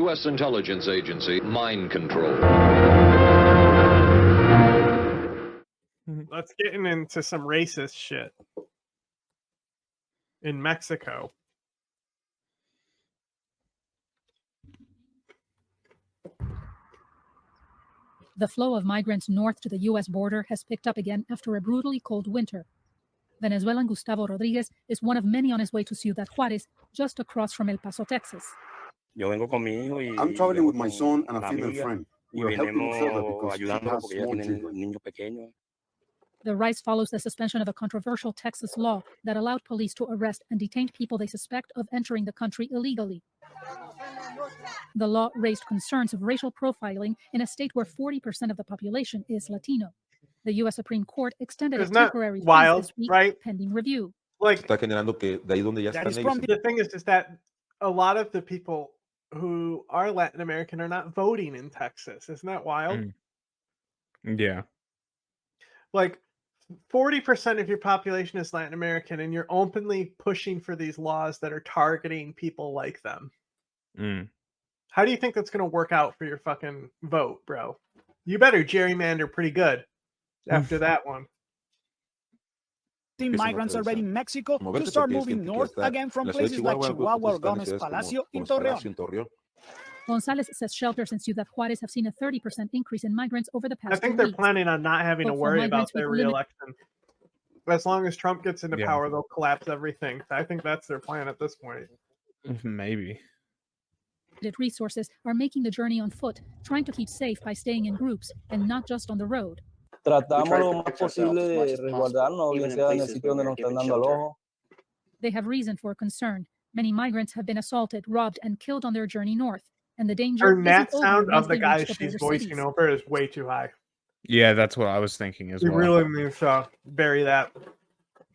U.S. intelligence agency, mind control. Let's get into some racist shit. In Mexico. The flow of migrants north to the U.S. border has picked up again after a brutally cold winter. Venezuelan Gustavo Rodriguez is one of many on his way to Ciudad Juárez, just across from El Paso, Texas. I'm traveling with my son and a female friend. We're helping each other because she has small children. The rise follows the suspension of a controversial Texas law that allowed police to arrest and detain people they suspect of entering the country illegally. The law raised concerns of racial profiling in a state where 40% of the population is Latino. The U.S. Supreme Court extended a temporary freeze this week, right? pending review. Like, the thing is that a lot of the people who are Latin American are not voting in Texas. Isn't that wild? Yeah. Like, 40% of your population is Latin American, and you're openly pushing for these laws that are targeting people like them. How do you think that's going to work out for your fucking vote, bro? You better gerrymander pretty good after that one. Migrants already in Mexico to start moving north again from places like Chihuahua or Gómez Palacio in Torreón. Gonzalez says shelters in Ciudad Juárez have seen a 30% increase in migrants over the past 2 weeks. I think they're planning on not having to worry about their re-election. As long as Trump gets into power, they'll collapse everything. I think that's their plan at this point. Maybe. Resources are making the journey on foot, trying to keep safe by staying in groups and not just on the road. They have reason for concern. Many migrants have been assaulted, robbed, and killed on their journey north. And the danger Her net sound of the guys she's voicing over is way too high. Yeah, that's what I was thinking as well. You really need to bury that.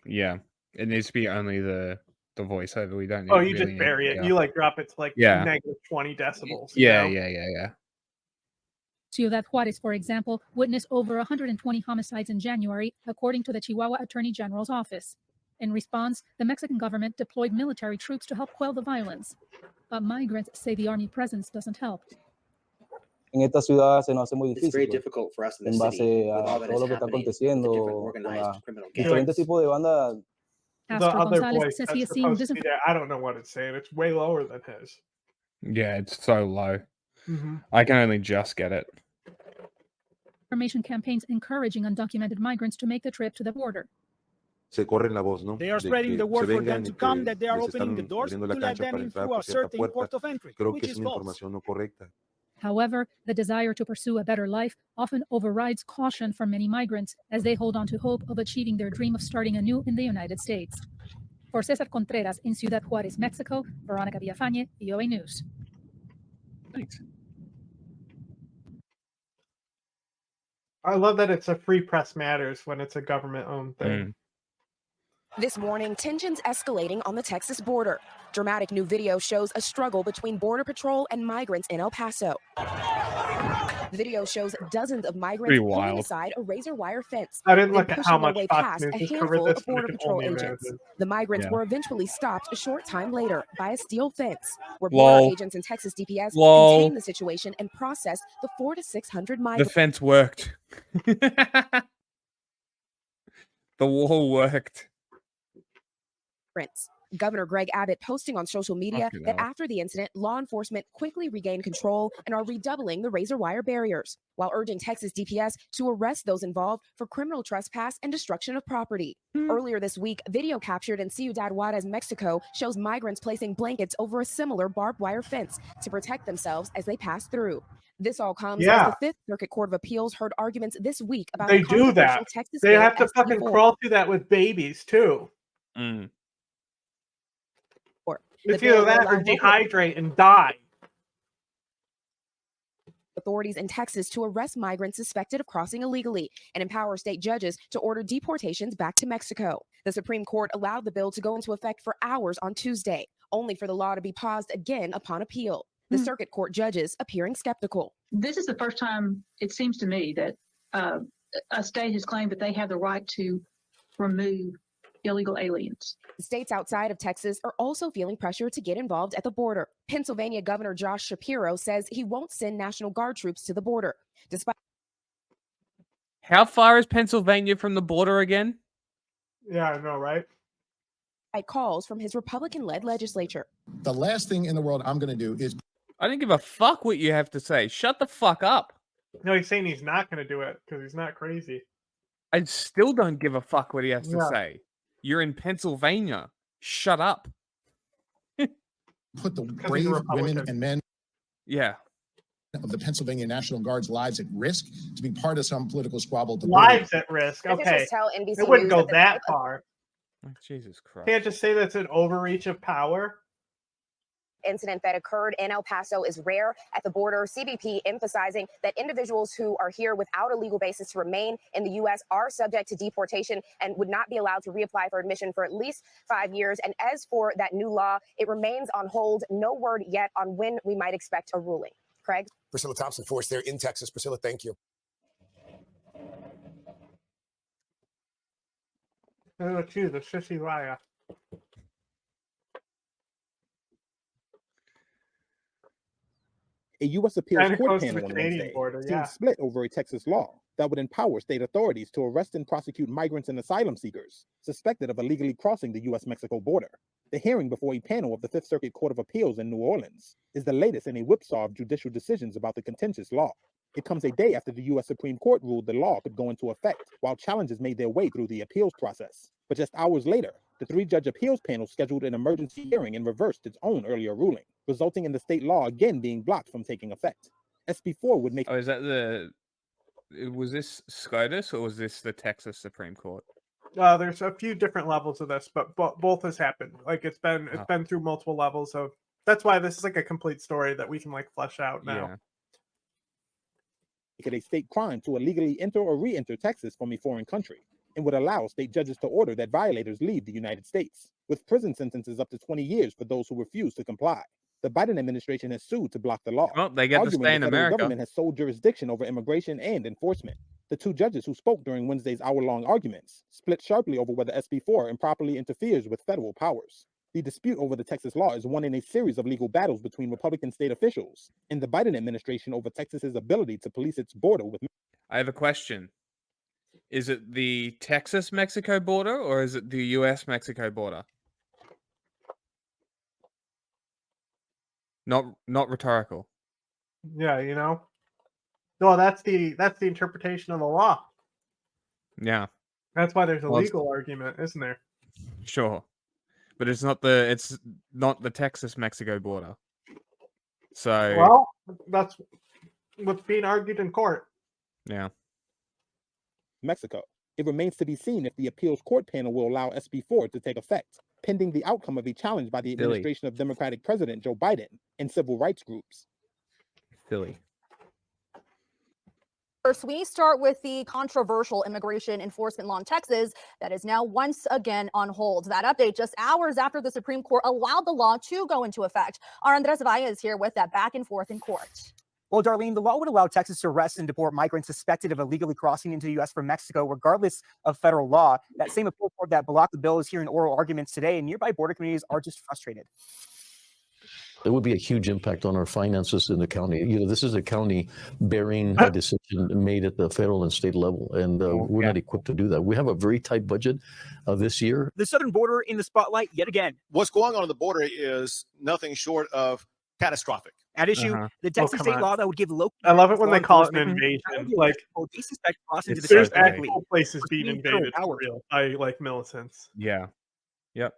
Yeah, it needs to be only the voiceover. We don't need. Oh, you just bury it. You like drop it to like negative 20 decibels. Yeah. Ciudad Juárez, for example, witnessed over 120 homicides in January, according to the Chihuahua Attorney General's office. In response, the Mexican government deployed military troops to help quell the violence. But migrants say the army presence doesn't help. It's very difficult for us in the city with all that is happening, the different organized criminal gangs. The other voice that's supposed to be there, I don't know what it's saying. It's way lower than his. Yeah, it's so low. I can only just get it. Information campaigns encouraging undocumented migrants to make the trip to the border. They are spreading the word for them to come, that they are opening the doors to let them in through a certain port of entry, which is false. However, the desire to pursue a better life often overrides caution for many migrants as they hold on to hope of achieving their dream of starting anew in the United States. For Cesar Contreras in Ciudad Juárez, Mexico, Veronica Villafañe, VOA News. Thanks. I love that it's a free press matters when it's a government-owned thing. This morning, tensions escalating on the Texas border. Dramatic new video shows a struggle between Border Patrol and migrants in El Paso. The video shows dozens of migrants pulling aside a razor wire fence. I didn't look at how much past a handful of Border Patrol agents. The migrants were eventually stopped a short time later by a steel fence, where border agents and Texas DPS contained the situation and processed the 400 to 600 migrants. The fence worked. The wall worked. Governor Greg Abbott posting on social media that after the incident, law enforcement quickly regained control and are redoubling the razor wire barriers, while urging Texas DPS to arrest those involved for criminal trespass and destruction of property. Earlier this week, video captured in Ciudad Juárez, Mexico, shows migrants placing blankets over a similar barbed wire fence to protect themselves as they pass through. This all comes as the Fifth Circuit Court of Appeals heard arguments this week about they do that. Texas they have to fucking crawl through that with babies too. It's either that or dehydrate and die. Authorities in Texas to arrest migrants suspected of crossing illegally and empower state judges to order deportations back to Mexico. The Supreme Court allowed the bill to go into effect for hours on Tuesday, only for the law to be paused again upon appeal. The circuit court judges appearing skeptical. This is the first time, it seems to me, that a state has claimed that they have the right to remove illegal aliens. States outside of Texas are also feeling pressure to get involved at the border. Pennsylvania Governor Josh Shapiro says he won't send National Guard troops to the border, despite How far is Pennsylvania from the border again? Yeah, I know, right? calls from his Republican-led legislature. The last thing in the world I'm going to do is... I don't give a fuck what you have to say. Shut the fuck up. No, he's saying he's not going to do it because he's not crazy. I still don't give a fuck what he has to say. You're in Pennsylvania. Shut up. Put the brave women and men of the Pennsylvania National Guard's lives at risk to be part of some political squabble. Lives at risk. Okay. It wouldn't go that far. Oh, Jesus Christ. Can't just say that's an overreach of power. Incident that occurred in El Paso is rare at the border. CBP emphasizing that individuals who are here without a legal basis to remain in the U.S. are subject to deportation and would not be allowed to reapply for admission for at least 5 years. And as for that new law, it remains on hold. No word yet on when we might expect a ruling. Craig? Priscilla Thompson for us there in Texas. Priscilla, thank you. Oh, too, the sissy liar. A U.S. appeals court panel on Wednesday seems split over a Texas law that would empower state authorities to arrest and prosecute migrants and asylum seekers suspected of illegally crossing the U.S.-Mexico border. The hearing before a panel of the Fifth Circuit Court of Appeals in New Orleans is the latest in a whipsaw of judicial decisions about the contentious law. It comes a day after the U.S. Supreme Court ruled the law could go into effect, while challenges made their way through the appeals process. But just hours later, the three-judge appeals panel scheduled an emergency hearing and reversed its own earlier ruling, resulting in the state law again being blocked from taking effect. SB4 would make... Oh, is that the... Was this SCOTUS or was this the Texas Supreme Court? There's a few different levels of this, but both has happened. Like it's been through multiple levels of... That's why this is like a complete story that we can like flesh out now. Yeah. Make it a state crime to illegally enter or re-enter Texas from a foreign country, and would allow state judges to order that violators leave the United States, with prison sentences up to 20 years for those who refuse to comply. The Biden administration has sued to block the law. Well, they get to stay in America. The government has sole jurisdiction over immigration and enforcement. The two judges who spoke during Wednesday's hour-long arguments split sharply over whether SB4 improperly interferes with federal powers. The dispute over the Texas law is one in a series of legal battles between Republican state officials and the Biden administration over Texas's ability to police its border with... I have a question. Is it the Texas-Mexico border or is it the US-Mexico border? Not rhetorical. Yeah, you know. No, that's the interpretation of the law. Yeah. That's why there's a legal argument, isn't there? Sure. But it's not the Texas-Mexico border. So well, that's what's being argued in court. Yeah. Mexico. It remains to be seen if the appeals court panel will allow SB4 to take effect, pending the outcome of a challenge by the administration of Democratic President Joe Biden and civil rights groups. Philly. First, we start with the controversial immigration enforcement law in Texas that is now once again on hold. That update just hours after the Supreme Court allowed the law to go into effect. Our Andres Valle is here with that back and forth in court. Well, Darlene, the law would allow Texas to arrest and deport migrants suspected of illegally crossing into the U.S. from Mexico, regardless of federal law. That same appeal court that blocked the bill is hearing oral arguments today, and nearby border communities are just frustrated. There would be a huge impact on our finances in the county. You know, this is a county bearing a decision made at the federal and state level, and we're not equipped to do that. We have a very tight budget this year. The southern border in the spotlight yet again. What's going on the border is nothing short of catastrophic. At issue, the Texas state law that would give local... I love it when they call it an invasion. Like, they suspect crossing to the there's state actual places being invaded for real by like militants. Yeah. Yep.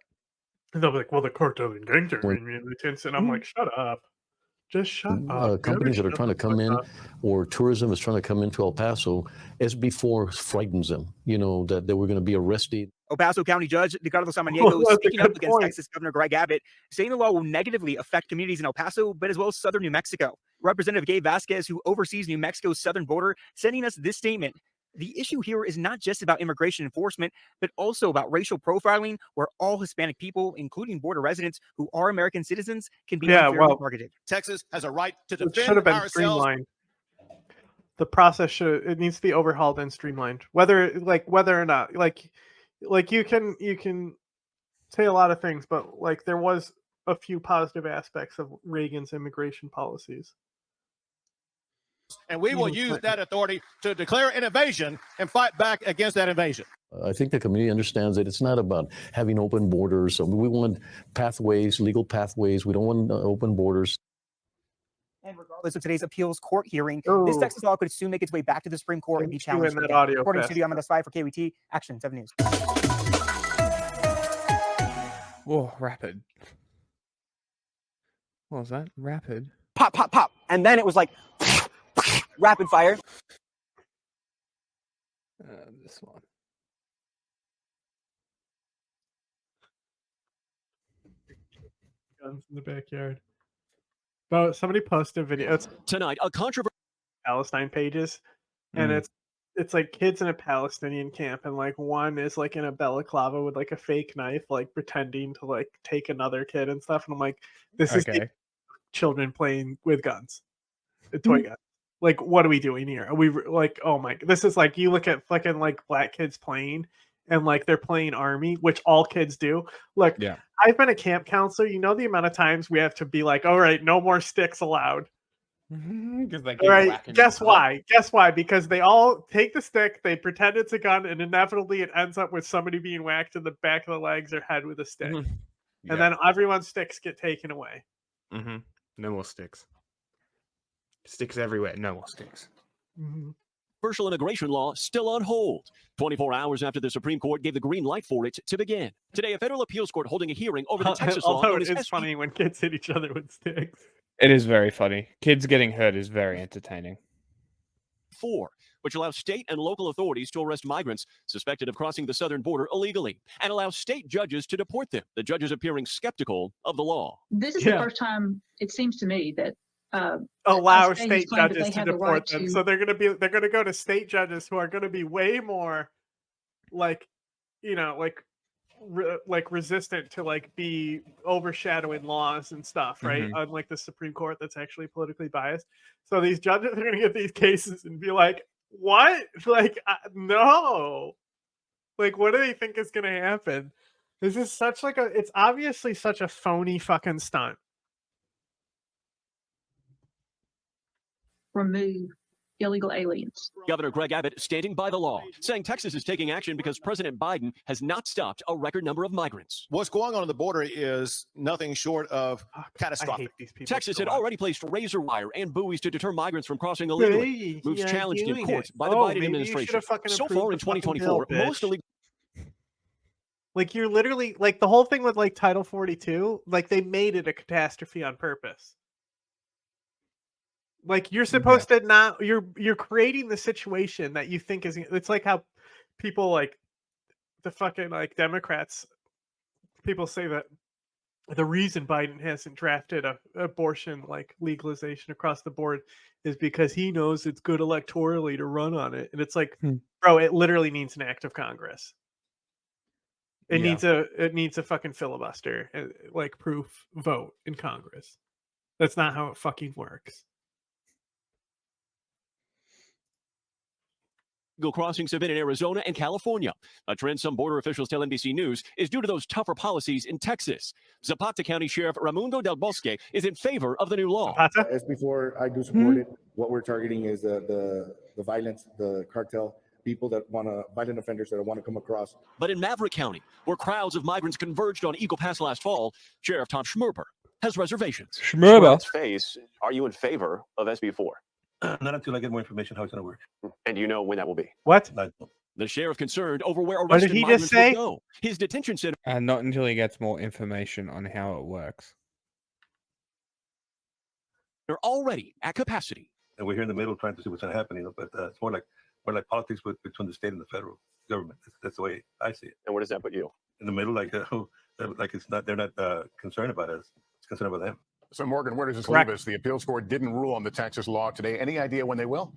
And they'll be like, well, the cartel and gangs are militants. And I'm like, shut up. Just shut up. Companies that are trying to come in, or tourism is trying to come into El Paso, SB4 frightens them, you know, that they were going to be arrested. El Paso County Judge Ricardo Samaniego speaking up against Texas Governor Greg Abbott, saying the law will negatively affect communities in El Paso, but as well as southern New Mexico. Representative Gabe Vasquez, who oversees New Mexico's southern border, sending us this statement. The issue here is not just about immigration enforcement, but also about racial profiling, where all Hispanic people, including border residents who are American citizens, can be unfairly targeted. Texas has a right to defend it should have been ourselves. Streamlined. The process it needs to be overhauled and streamlined. Whether or not, like, like you can say a lot of things, but like there was a few positive aspects of Reagan's immigration policies. And we will use that authority to declare an invasion and fight back against that invasion. I think the community understands that it's not about having open borders. We want pathways, legal pathways. We don't want open borders. And regardless of today's appeals court hearing, this Texas law could soon make its way back to the Supreme Court and be challenged again. According to I'm on the spy for KWT, Action 7 News. Whoa, rapid. What was that? Rapid? Pop, pop, pop. And then it was like rapid fire. This one. Guns in the backyard. But somebody posted a video. It's tonight a controversy Palestine pages, and it's like kids in a Palestinian camp, and like one is like in a balaclava with like a fake knife, like pretending to like take another kid and stuff. And I'm like, this is children playing with guns, toy guns. Like, what are we doing here? Are we like, oh my, this is like, you look at fucking like black kids playing, and like they're playing army, which all kids do. Look, I've been a camp counselor. You know the amount of times we have to be like, all right, no more sticks allowed. All right, guess why? Guess why? Because they all take the stick, they pretend it's a gun, and inevitably it ends up with somebody being whacked in the back of the legs or head with a stick. And then everyone's sticks get taken away. No more sticks. Sticks everywhere. No more sticks. controversial immigration law still on hold. 24 hours after the Supreme Court gave the green light for it to begin. Today, a federal appeals court holding a hearing over the Texas law. Although it is funny when kids hit each other with sticks. It is very funny. Kids getting hurt is very entertaining. 4, which allows state and local authorities to arrest migrants suspected of crossing the southern border illegally and allows state judges to deport them. The judges appearing skeptical of the law. This is the first time, it seems to me, that allow state judges to deport them. So they're going to go to state judges who are going to be way more like, you know, like resistant to like be overshadowing laws and stuff, right? Unlike the Supreme Court that's actually politically biased. So these judges are going to get these cases and be like, what? Like, no. Like, what do they think is going to happen? This is such like it's obviously such a phony fucking stunt. Remove illegal aliens. Governor Greg Abbott standing by the law, saying Texas is taking action because President Biden has not stopped a record number of migrants. What's going on the border is nothing short of catastrophic. Texas had already placed razor wire and buoys to deter migrants from crossing illegally. Moves challenged in court by the Biden administration. So far in 2024, most illegal. Like, you're literally like the whole thing with like Title 42, like they made it a catastrophe on purpose. Like, you're supposed to not, you're creating the situation that you think is, it's like how people like the fucking like Democrats, people say that the reason Biden hasn't drafted a abortion like legalization across the board is because he knows it's good electorally to run on it. And it's like, bro, it literally needs an act of Congress. It needs a fucking filibuster, like proof vote in Congress. That's not how it fucking works. Illegal crossings have been in Arizona and California. A trend some border officials tell NBC News is due to those tougher policies in Texas. Zapata County Sheriff Raimundo Del Bosque is in favor of the new law. As before, I do support it. What we're targeting is the violence, the cartel, people that want to, violent offenders that want to come across. But in Maverick County, where crowds of migrants converged on Eagle Pass last fall, Sheriff Tom Schmerber has reservations. Schmerber. Face, are you in favor of SB 4? Not until I get more information how it's going to work. And do you know when that will be? What? The sheriff concerned over where What arrested did he migrants just say? will go. His detention center. And not until he gets more information on how it works. They're already at capacity. And we're here in the middle trying to see what's going to happen, you know, but it's more like politics between the state and the federal government. That's the way I see it. And where does that put you? In the middle, like it's not, they're not concerned about us. It's concerned about them. So, Morgan, where does this leave us? The appeals court didn't rule on the Texas law today. Any idea when they will?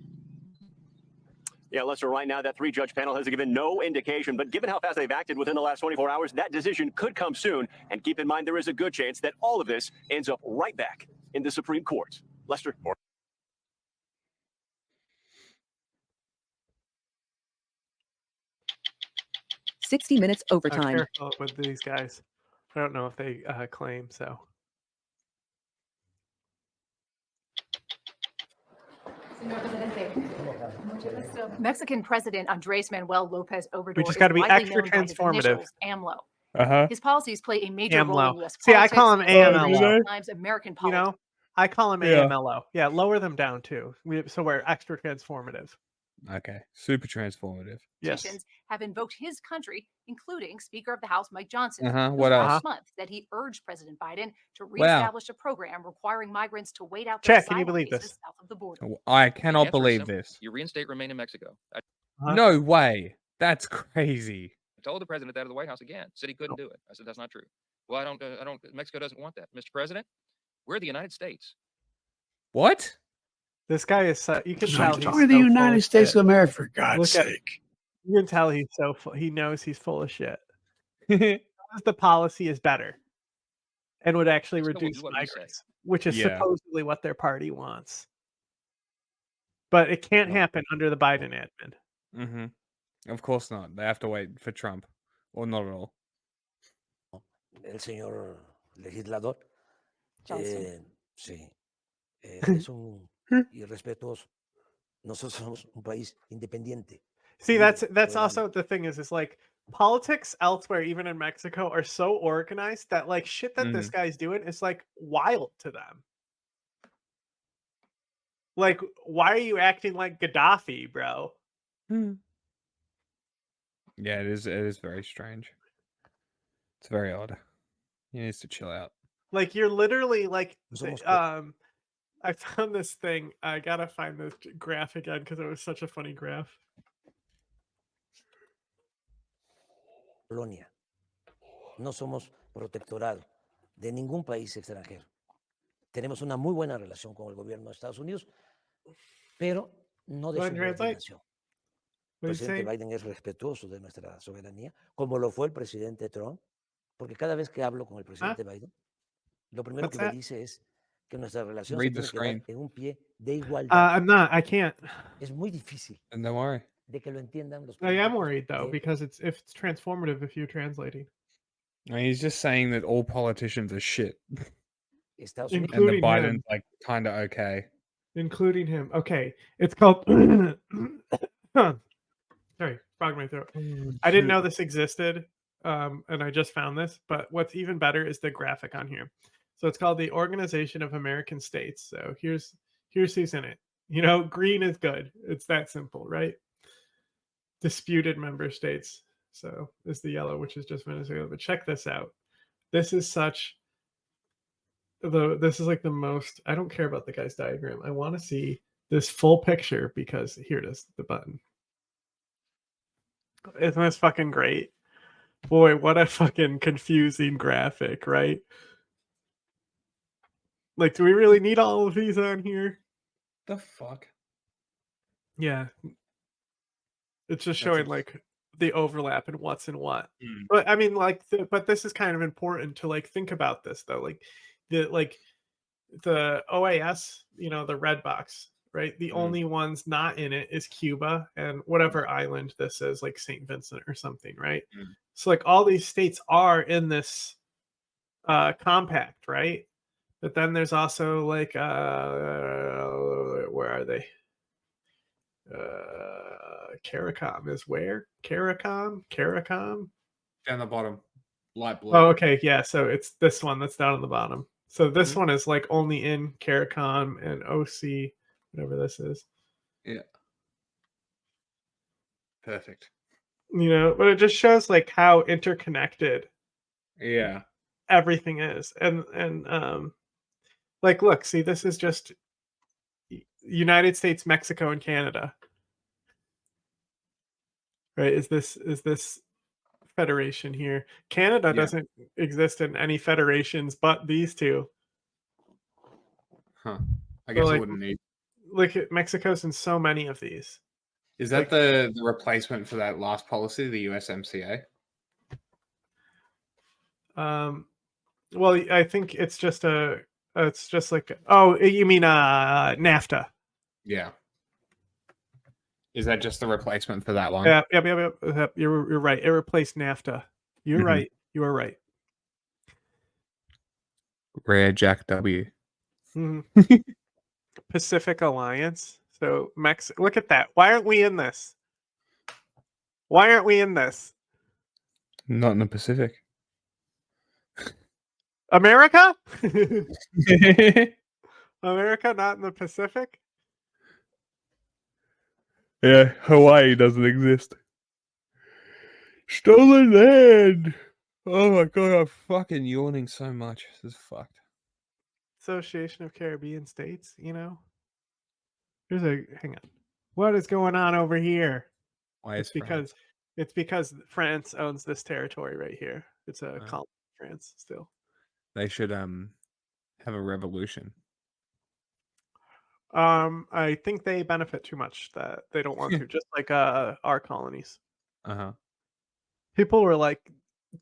Yeah, Lester, right now that 3-judge panel has given no indication, but given how fast they've acted within the last 24 hours, that decision could come soon. And keep in mind, there is a good chance that all of this ends up right back in the Supreme Court. Lester? 60 minutes overtime. Careful with these guys. I don't know if they claim so. Mexican President Andrés Manuel López Obrador We just got to be extra transformative. AMLO. Uh-huh. His policies play a major role in U.S. See, politics. I call him AMLO. Times American You politics. know, I call him AMLO. Yeah, lower them down too. So we're extra transformative. Okay, super transformative. Yes. Have invoked his country, including Speaker of the House Mike Johnson, What who else? last month that he urged President Biden to reestablish a program requiring migrants to wait out their Check, can you asylum believe cases this? south of the border. I cannot believe this. You reinstate remain in Mexico. No way. That's crazy. I told the president that at the White House again. Said he couldn't do it. I said that's not true. Well, I don't. Mexico doesn't want that, Mr. President. We're the United States. What? This guy is. You can tell he's only the United States of America, for God's sake. You can tell he's so full. He knows he's full of shit. The policy is better, and would actually reduce migrants, which is supposedly what their party wants. But it can't happen under the Biden admin. Mm-hmm. Of course not. They have to wait for Trump, or not at all. El señor legislador, sí, es un irrespetuoso. Nosotros somos un país independiente. See, that's also the thing is like politics elsewhere, even in Mexico, are so organized that like shit that this guy's doing is like wild to them. Like, why are you acting like Gaddafi, bro? Yeah, it is very strange. It's very odd. He needs to chill out. Like, you're literally like, I found this thing. I gotta find this graph again because it was such a funny graph. Polonia. No somos protectorado de ningún país extranjero. Tenemos una muy buena relación con el gobierno de Estados Unidos, pero no de subordinación. El presidente Biden es respetuoso de nuestra soberanía, como lo fue el presidente Trump, porque cada vez que hablo con el presidente Biden, lo primero que me dice es que nuestra relación se tiene que dar en un pie de igualdad. I'm not. I can't. Es muy difícil. And don't worry. De que lo entiendan los. I am worried though because it's transformative if you're translating. He's just saying that all politicians are shit. Including and the Biden's him. Like kind of okay. Including him. Okay. It's called sorry, frog in my throat. I didn't know this existed. And I just found this, but what's even better is the graphic on here. So it's called the Organization of American States. So here's who's in it. You know, green is good. It's that simple, right? Disputed member states. So is the yellow, which is just Venezuela. But check this out. This is this is like the most. I don't care about the guy's diagram. I want to see this full picture because here it is, the button. Isn't this fucking great? Boy, what a fucking confusing graphic, right? Like, do we really need all of these on here? The fuck? Yeah. It's just showing like the overlap and what's in what. But I mean, like, but this is kind of important to like think about this though. Like the OAS, you know, the red box, right? The only ones not in it is Cuba and whatever island this is, like St. Vincent or something, right? So like all these states are in this compact, right? But then there's also like where are they? CARICOM is where? CARICOM? Down the bottom. Light blue. Oh, okay, yeah. So it's this one that's down on the bottom. So this one is like only in CARICOM and OC, whatever this is. Yeah. Perfect. You know, but it just shows like how interconnected everything is. And like look, see, this is just United States, Mexico, and Canada. Right? Is this federation here? Canada doesn't exist in any federations but these two. Huh. I guess I wouldn't need. Look at Mexico's in so many of these. Is that the replacement for that last policy, the USMCA? Well, I think it's just like, oh, you mean NAFTA? Yeah. Is that just the replacement for that one? Yeah, you're right. It replaced NAFTA. You're right. You are right. Rare Jack W. Pacific Alliance. So look at that. Why aren't we in this? Why aren't we in this? Not in the Pacific. America? America, not in the Pacific? Yeah, Hawaii doesn't exist. Stolen land. Oh my god, I'm fucking yawning so much. This is fucked. Association of Caribbean States, you know? Hang on. What is going on over here? Why is It's because France owns this territory right here. It's a colony of France still. They should have a revolution. I think they benefit too much that they don't want to, just like our colonies. People were like,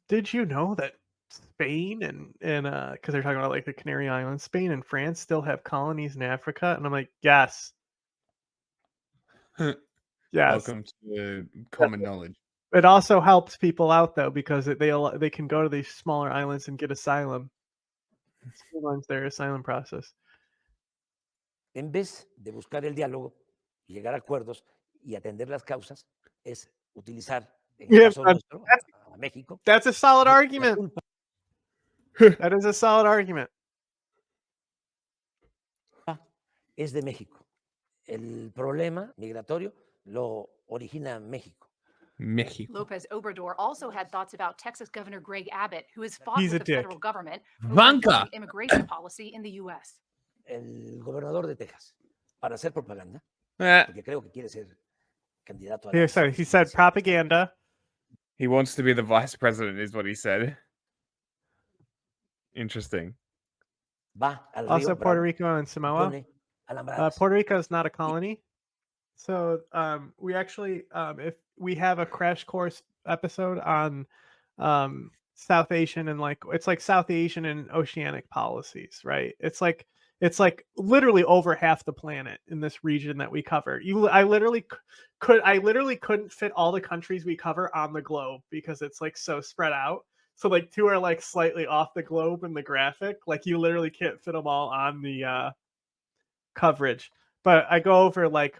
"Did you know that Spain and because they're talking about like the Canary Islands, Spain and France still have colonies in Africa?" And I'm like, "Yes, yes." Welcome to common knowledge. It also helps people out though because they can go to these smaller islands and get asylum. Streamlines their asylum process. En vez de buscar el diálogo y llegar a acuerdos y atender las causas, es utilizar, en el caso nuestro, a México. That's a solid argument. That is a solid argument. Es de México. El problema migratorio lo origina México. Lopez Obrador also had thoughts about Texas Governor Greg Abbott, who has fought with the federal government over immigration policy in the U.S. El gobernador de Texas, para hacer propaganda, porque creo que quiere ser candidato a la he said propaganda. He wants to be the vice president, is what he said. Interesting. Also, Puerto Rico and Samoa. Puerto Rico is not a colony. So we actually, if we have a crash course episode on South Asian and it's like South Asian and oceanic policies, right? It's like literally over half the planet in this region that we cover. I literally couldn't fit all the countries we cover on the globe because it's like so spread out. So like 2 are like slightly off the globe in the graphic. Like you literally can't fit them all on the coverage. But I go over like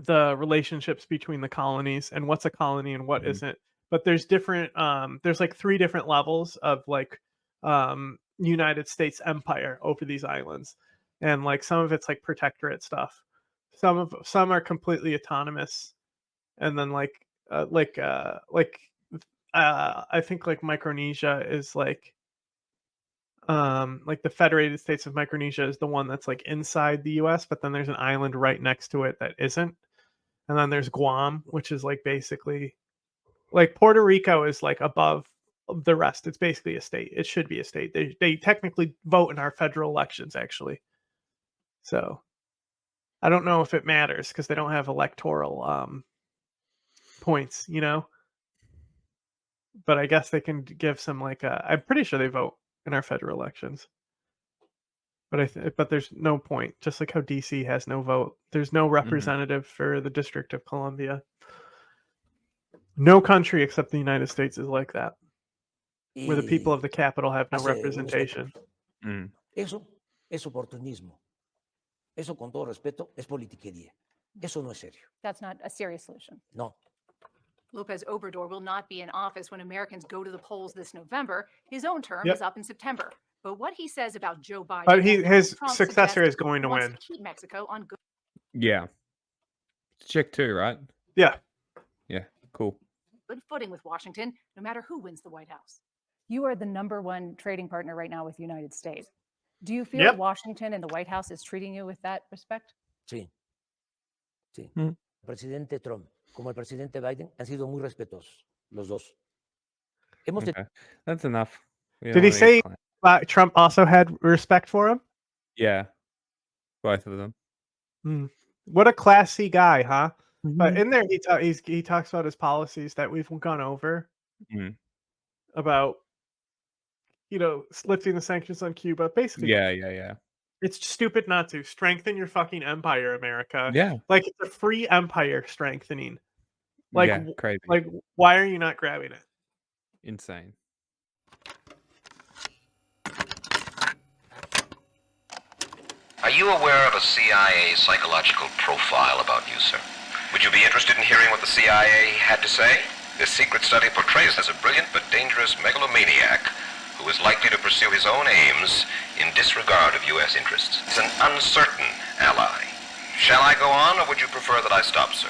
the relationships between the colonies and what's a colony and what isn't. But there's different there's like 3 different levels of like United States empire over these islands, and like some of it's like protectorate stuff, some are completely autonomous, and then I think like Micronesia is like the Federated States of Micronesia is the one that's like inside the US, but then there's an island right next to it that isn't, and then there's Guam, which is like basically like Puerto Rico is like above the rest. It's basically a state. It should be a state. They technically vote in our federal elections, actually. So I don't know if it matters because they don't have electoral points, you know. But I guess they can give some like I'm pretty sure they vote in our federal elections. But but there's no point. Just like how DC has no vote, there's no representative for the District of Columbia. No country except the United States is like that, where the people of the capital have no representation. Eso es oportunismo. Eso, con todo respeto, es politiquería. Eso no es serio. That's not a serious solution. No. Lopez Obrador will not be in office when Americans go to the polls this November. His own term is up in September. But what he says about Joe Biden, but his successor is going to win. To keep Mexico on good. Yeah. Chick too, right? Yeah. Yeah. Cool. Good footing with Washington, no matter who wins the White House. You are the #1 trading partner right now with the United States. Do you feel Washington and the White House is treating you with that respect? Sí. Sí. El presidente Trump como el presidente Biden han sido muy respetuosos, los dos. That's enough. Did he say Trump also had respect for him? Yeah. Both of them. What a classy guy, huh? But in there, he talks about his policies that we've gone over about, lifting the sanctions on Cuba. Basically, yeah. It's stupid not to. Strengthen your fucking empire, America. Yeah. Like, it's a free empire strengthening. Like, Yeah, crazy. like, why are you not grabbing it? Insane. Are you aware of a CIA psychological profile about you, sir? Would you be interested in hearing what the CIA had to say? This secret study portrays as a brilliant but dangerous megalomaniac who is likely to pursue his own aims in disregard of U.S. interests. He's an uncertain ally. Shall I go on, or would you prefer that I stop, sir?